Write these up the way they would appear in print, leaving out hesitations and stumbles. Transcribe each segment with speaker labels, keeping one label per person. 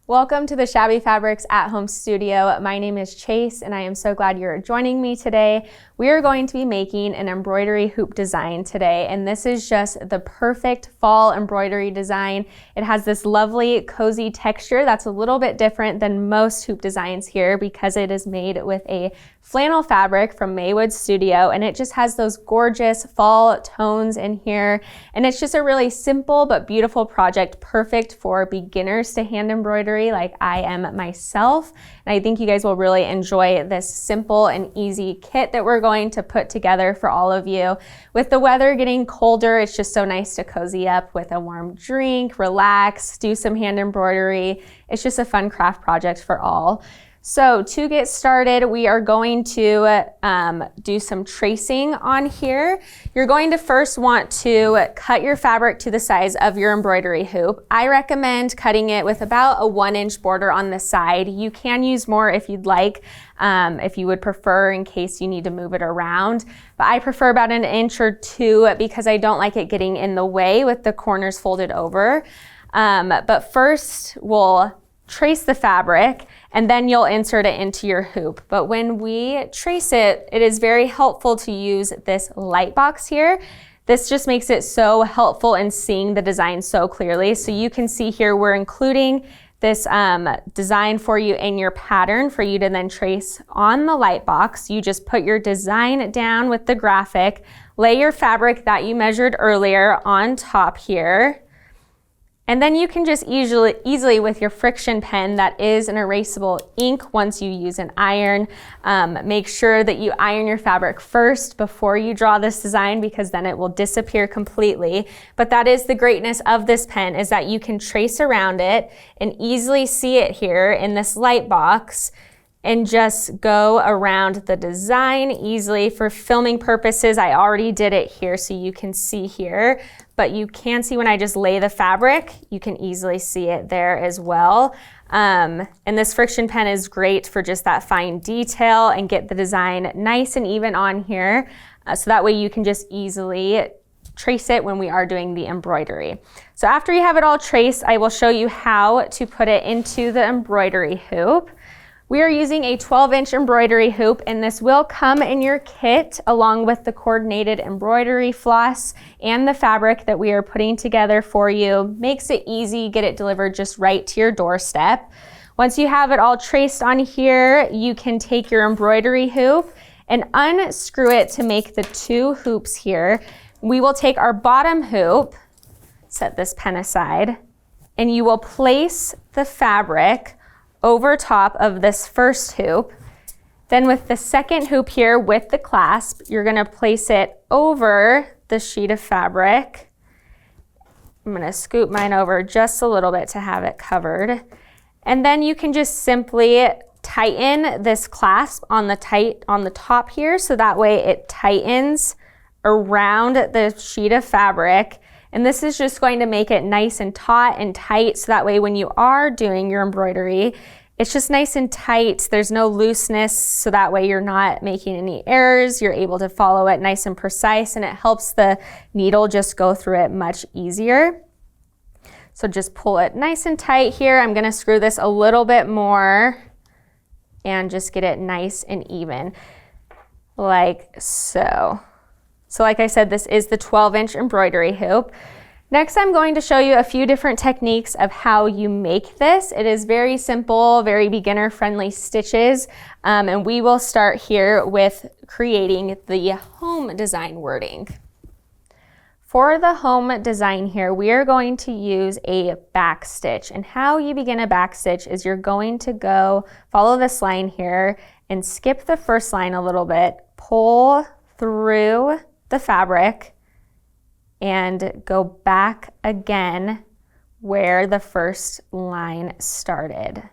Speaker 1: Welcome to the Shabby Fabrics at Home Studio. My name is Chase and I am so glad you're joining me today. We are going to be making an embroidery hoop design today, and this is just the perfect fall embroidery design. It has this lovely cozy texture that's a little bit different than most hoop designs here because it is made with a flannel fabric from Maywood Studio, and it just has those gorgeous fall tones in here. And it's just a really simple but beautiful project, perfect for beginners to hand embroidery like I am myself. And I think you guys will really enjoy this simple and easy kit that we're going to put together for all of you. With the weather getting colder, it's just so nice to cozy up with a warm drink, relax, do some hand embroidery. It's just a fun craft project for all. So to get started, we are going to do some tracing on here. You're going to first want to cut your fabric to the size of your embroidery hoop. I recommend cutting it with about a 1-inch border on the side. You can use more if you'd like, if you would prefer in case you need to move it around. But I prefer about 1 inch or 2 because I don't like it getting in the way with the corners folded over. But first we'll trace the fabric and then you'll insert it into your hoop. But when we trace it, it is very helpful to use this light box here. This just makes it so helpful in seeing the design so clearly. So you can see here we're including this design for you in your pattern for you to then trace on the light box. You just put your design down with the graphic, lay your fabric that you measured earlier on top here. And then you can just easily with your friction pen that is an erasable ink once you use an iron, make sure that you iron your fabric first before you draw this design because then it will disappear completely. But that is the greatness of this pen, is that you can trace around it and easily see it here in this light box and just go around the design easily. For filming purposes, I already did it here so you can see here, but you can see when I just lay the fabric, you can easily see it there as well. And this friction pen is great for just that fine detail and get the design nice and even on here. So that way you can just easily trace it when we are doing the embroidery. So after you have it all traced, I will show you how to put it into the embroidery hoop. We are using a 12-inch embroidery hoop, and this will come in your kit along with the coordinated embroidery floss and the fabric that we are putting together for you. Makes it easy, get it delivered just right to your doorstep. Once you have it all traced on here, you can take your embroidery hoop and unscrew it to make the 2 hoops here. We will take our bottom hoop, set this pen aside, and you will place the fabric over top of this first hoop. Then with the second hoop here with the clasp, you're gonna place it over the sheet of fabric. I'm gonna scoot mine over just a little bit to have it covered. And then you can just simply tighten this clasp on the top here, so that way it tightens around the sheet of fabric. And this is just going to make it nice and taut and tight, so that way when you are doing your embroidery, it's just nice and tight. There's no looseness, so that way you're not making any errors. You're able to follow it nice and precise, and it helps the needle just go through it much easier. So just pull it nice and tight here. I'm gonna screw this a little bit more and just get it nice and even, like so. So like I said, this is the 12-inch embroidery hoop. Next, I'm going to show you a few different techniques of how you make this. It is very simple, very beginner-friendly stitches, and we will start here with creating the home design wording. For the home design here, we are going to use a back stitch, and how you begin a back stitch is you're going to follow this line here and skip the first line a little bit, pull through the fabric, and go back again where the first line started.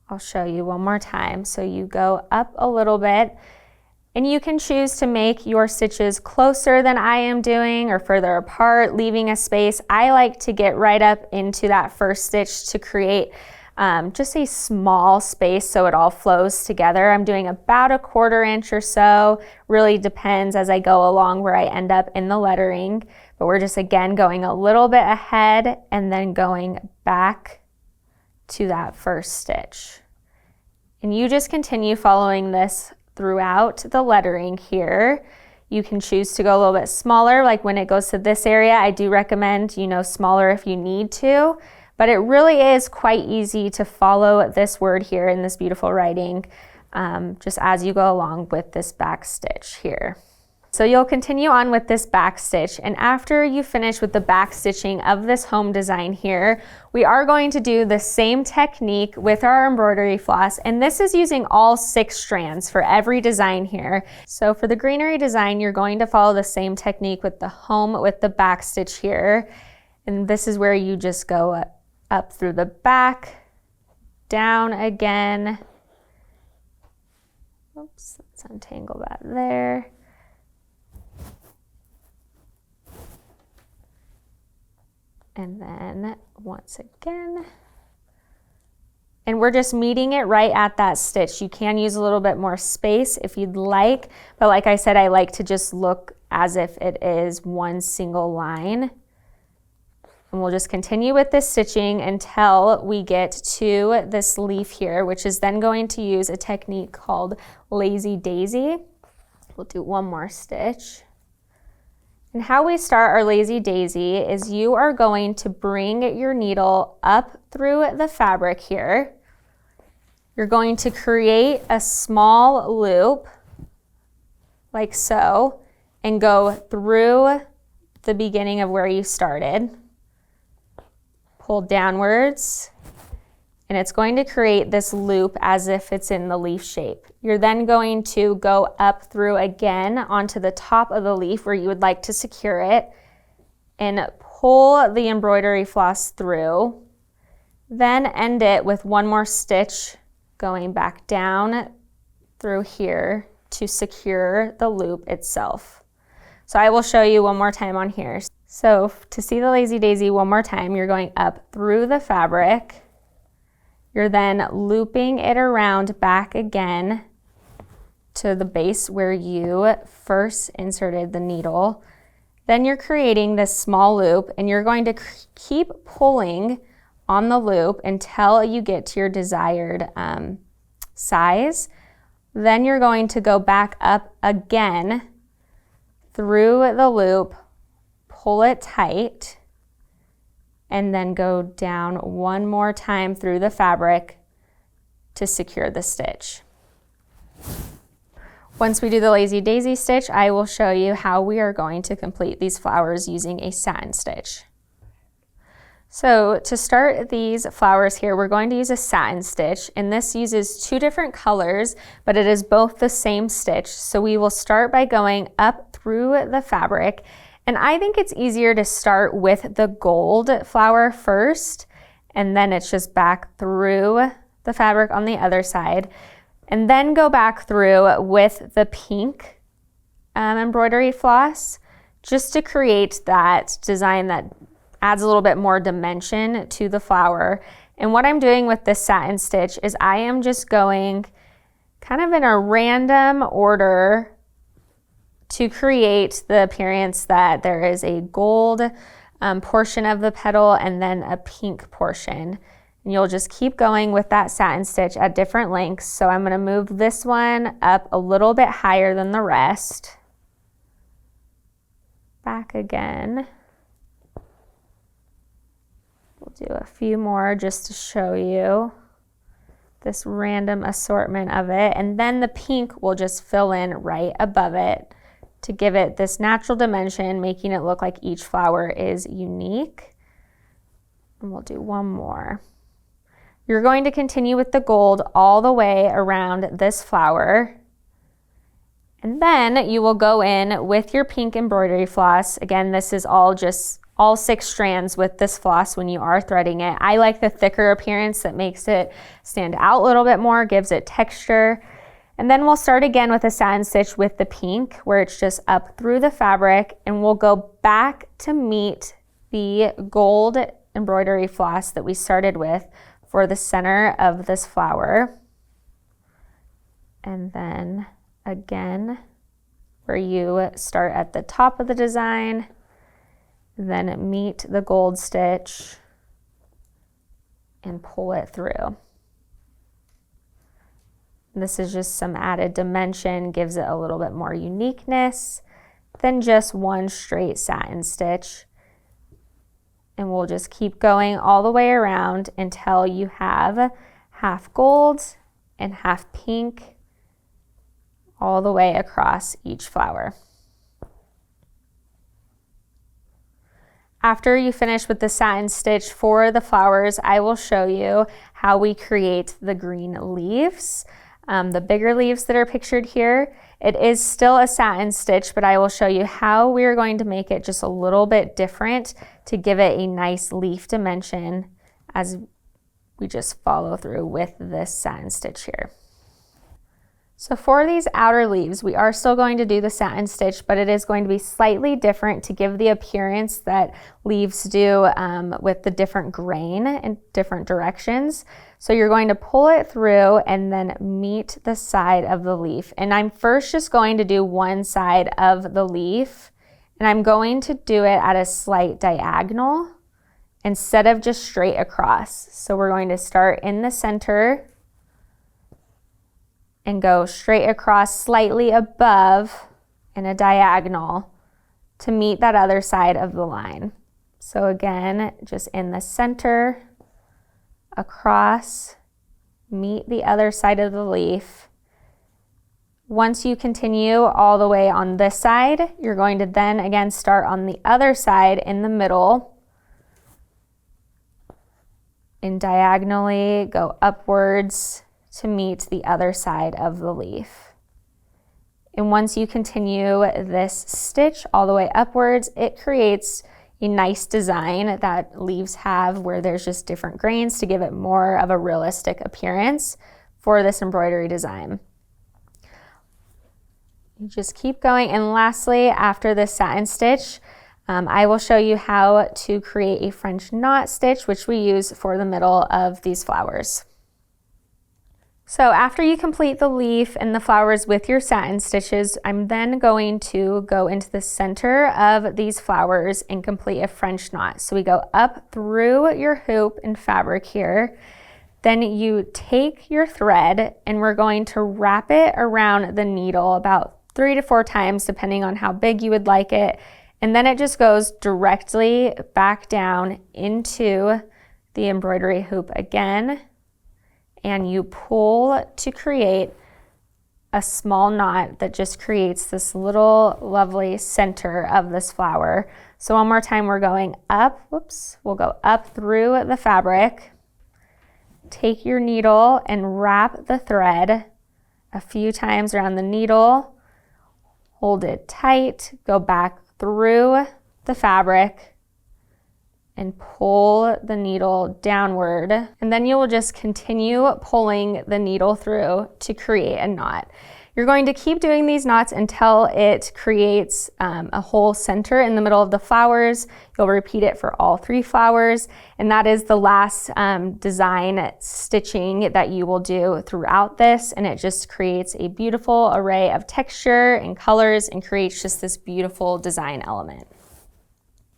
Speaker 1: I'll show you one more time. So you go up a little bit, and you can choose to make your stitches closer than I am doing or further apart, leaving a space. I like to get right up into that first stitch to create just a small space so it all flows together. I'm doing about 1/4 inch or so. Really depends as I go along where I end up in the lettering. But we're just again going a little bit ahead and then going back to that first stitch. And you just continue following this throughout the lettering here. You can choose to go a little bit smaller, like when it goes to this area, I do recommend, smaller if you need to, but it really is quite easy to follow this word here in this beautiful writing, just as you go along with this back stitch here. So you'll continue on with this back stitch, and after you finish with the back stitching of this home design here, we are going to do the same technique with our embroidery floss, and this is using all 6 strands for every design here. So for the greenery design, you're going to follow the same technique with the home with the back stitch here, and this is where you just go up through the back, down again. Oops, let's untangle that there. And then once again, and we're just meeting it right at that stitch. You can use a little bit more space if you'd like, but like I said, I like to just look as if it is one single line. And we'll just continue with this stitching until we get to this leaf here, which is then going to use a technique called lazy daisy. We'll do one more stitch. And how we start our lazy daisy is you are going to bring your needle up through the fabric here. You're going to create a small loop like so and go through the beginning of where you started. Pull downwards, and it's going to create this loop as if it's in the leaf shape. You're then going to go up through again onto the top of the leaf where you would like to secure it and pull the embroidery floss through. Then end it with one more stitch going back down through here to secure the loop itself. So I will show you one more time on here. So to see the lazy daisy one more time, you're going up through the fabric. You're then looping it around back again to the base where you first inserted the needle. Then you're creating this small loop, and you're going to keep pulling on the loop until you get to your desired size. Then you're going to go back up again through the loop, pull it tight, and then go down one more time through the fabric to secure the stitch. Once we do the lazy daisy stitch, I will show you how we are going to complete these flowers using a satin stitch. So to start these flowers here, we're going to use a satin stitch, and this uses 2 different colors, but it is both the same stitch. So we will start by going up through the fabric, and I think it's easier to start with the gold flower first, and then it's just back through the fabric on the other side, and then go back through with the pink embroidery floss, just to create that design that adds a little bit more dimension to the flower. And what I'm doing with this satin stitch is I am just going kind of in a random order to create the appearance that there is a gold portion of the petal and then a pink portion. And you'll just keep going with that satin stitch at different lengths. So I'm going to move this one up a little bit higher than the rest. Back again. We'll do a few more just to show you this random assortment of it. And then the pink will just fill in right above it to give it this natural dimension, making it look like each flower is unique. And we'll do one more. You're going to continue with the gold all the way around this flower. And then you will go in with your pink embroidery floss. Again, this is all 6 strands with this floss when you are threading it. I like the thicker appearance that makes it stand out a little bit more, gives it texture. And then we'll start again with a satin stitch with the pink, where it's just up through the fabric, and we'll go back to meet the gold embroidery floss that we started with for the center of this flower. And then again, where you start at the top of the design, then meet the gold stitch, and pull it through. This is just some added dimension, gives it a little bit more uniqueness than just one straight satin stitch. And we'll just keep going all the way around until you have half gold and half pink all the way across each flower. After you finish with the satin stitch for the flowers, I will show you how we create the green leaves. The bigger leaves that are pictured here, it is still a satin stitch, but I will show you how we are going to make it just a little bit different to give it a nice leaf dimension as we just follow through with this satin stitch here. So for these outer leaves, we are still going to do the satin stitch, but it is going to be slightly different to give the appearance that leaves do with the different grain in different directions. So you're going to pull it through and then meet the side of the leaf. And I'm first just going to do one side of the leaf, and I'm going to do it at a slight diagonal instead of just straight across. So we're going to start in the center and go straight across slightly above in a diagonal to meet that other side of the line. So again, just in the center, across, meet the other side of the leaf. Once you continue all the way on this side, you're going to then again start on the other side in the middle and diagonally go upwards to meet the other side of the leaf. And once you continue this stitch all the way upwards, it creates a nice design that leaves have where there's just different grains to give it more of a realistic appearance for this embroidery design. You just keep going, and lastly, after this satin stitch, I will show you how to create a French knot stitch, which we use for the middle of these flowers. So after you complete the leaf and the flowers with your satin stitches, I'm then going to go into the center of these flowers and complete a French knot. So we go up through your hoop and fabric here. Then you take your thread and we're going to wrap it around the needle about 3 to 4 times, depending on how big you would like it. And then it just goes directly back down into the embroidery hoop again. And you pull to create a small knot that just creates this little lovely center of this flower. So one more time, we're going up, we'll go up through the fabric, take your needle and wrap the thread a few times around the needle, hold it tight, go back through the fabric, and pull the needle downward. And then you will just continue pulling the needle through to create a knot. You're going to keep doing these knots until it creates a whole center in the middle of the flowers. You'll repeat it for all 3 flowers, and that is the last design stitching that you will do throughout this, and it just creates a beautiful array of texture and colors and creates just this beautiful design element.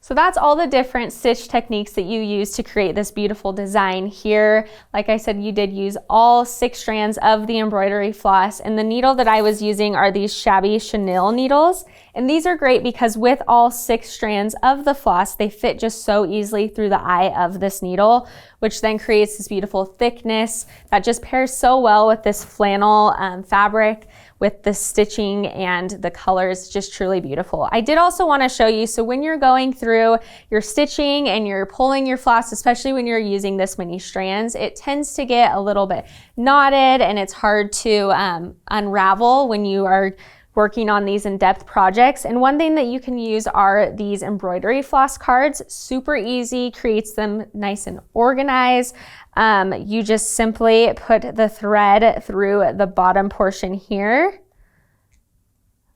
Speaker 1: So that's all the different stitch techniques that you use to create this beautiful design here. Like I said, you did use all 6 strands of the embroidery floss, and the needle that I was using are these Shabby chenille needles. And these are great because with all 6 strands of the floss, they fit just so easily through the eye of this needle, which then creates this beautiful thickness that just pairs so well with this flannel fabric, with the stitching and the colors, just truly beautiful. I did also want to show you, so when you're going through your stitching and you're pulling your floss, especially when you're using this many strands, it tends to get a little bit knotted and it's hard to unravel when you are working on these in-depth projects. And one thing that you can use are these embroidery floss cards. Super easy, creates them nice and organized. You just simply put the thread through the bottom portion here.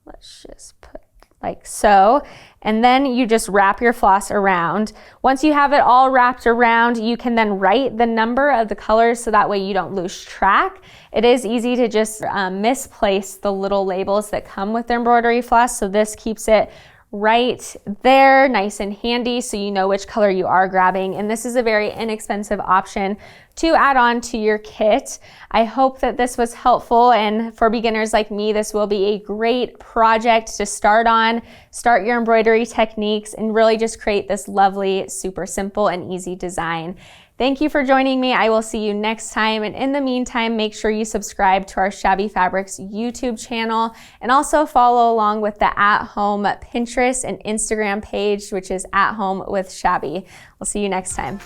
Speaker 1: Let's just put like so. And then you just wrap your floss around. Once you have it all wrapped around, you can then write the number of the colors so that way you don't lose track. It is easy to just misplace the little labels that come with the embroidery floss, so this keeps it right there, nice and handy, so you know which color you are grabbing. And this is a very inexpensive option to add on to your kit. I hope that this was helpful, and for beginners like me, this will be a great project to start on, start your embroidery techniques, and really just create this lovely, super simple and easy design. Thank you for joining me. I will see you next time. And in the meantime, make sure you subscribe to our Shabby Fabrics YouTube channel, and also follow along with the At Home Pinterest and Instagram page, which is At Home with Shabby. We'll see you next time.